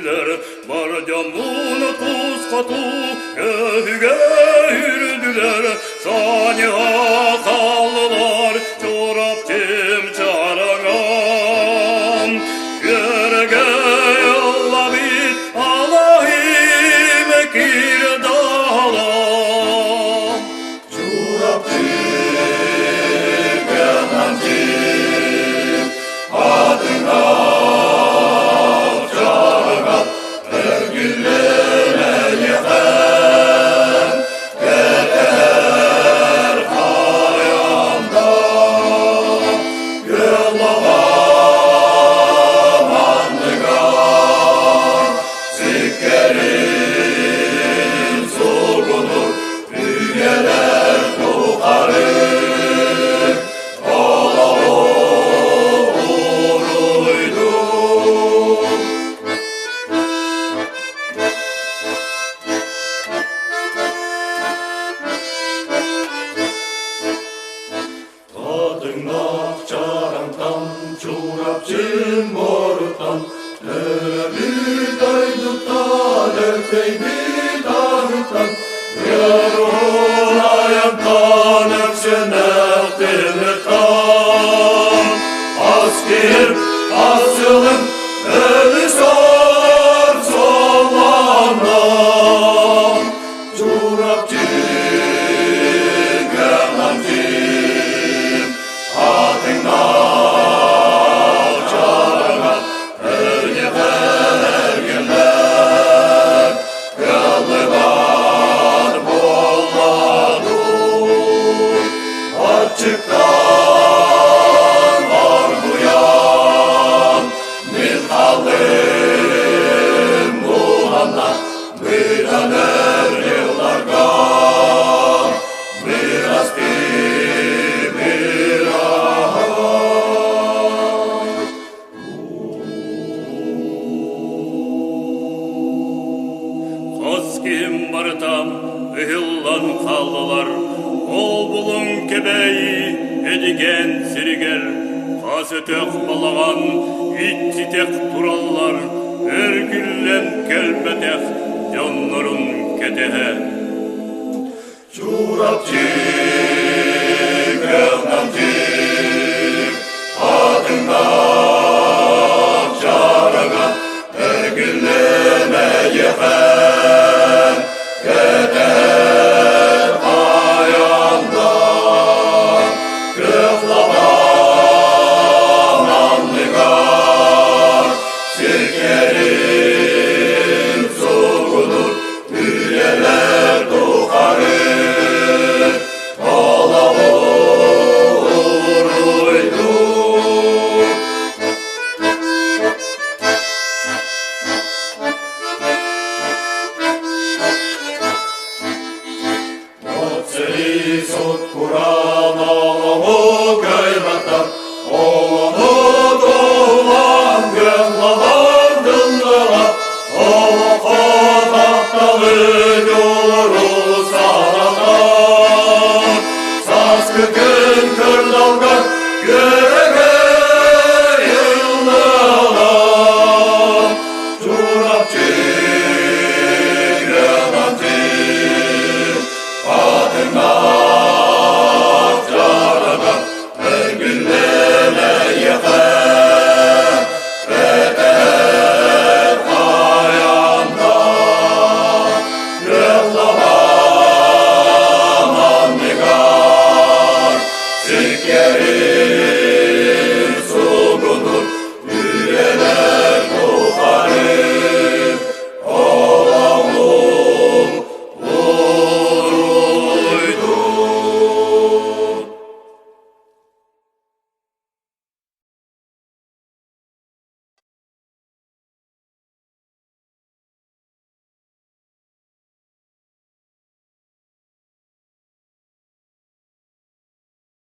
yürüdüler, bardamını tuz katı köhüge yürüdüler. Saniha kaldılar çorapçım çaranam. Yörege yolla bit Allah'im ekir dağlam. Çorapçım yalancım adına çarığa her günlere yeter. Yeter hayanda yıllavam anlıgar zikkerin sorgunur üyeler tukarı. Tadına çarantam, çorapçım morutan, bir daydıktan, bir dağıtan, yarın ayaktan, öpsenektinlikten, asker, asılım, ölü sor, solanam, çorapçım, yalancım, adına çarığa her günler yallıgan bolladur. Açıktan var bu yan milhalim bulanlar bilaner yıllarga biraz Koskim barıtam ıhıllan kaldılar. Ol bulun kebeyi edigen siriger. Kasetek balağan ittitek turallar. Örgüllem kelbetek canların ketehe. çorapçım yalancım adına çarığa her günlere yeter. Yeter hayanda kıflavam anlıgar sirkerin sorgunur üyeler tukarı. Sot Kur'an oğlumu gayratar, oğlumu doğulan gönlalar dındalar, oğlu kodaktalı yolu saralar, saskı gün kırdalgar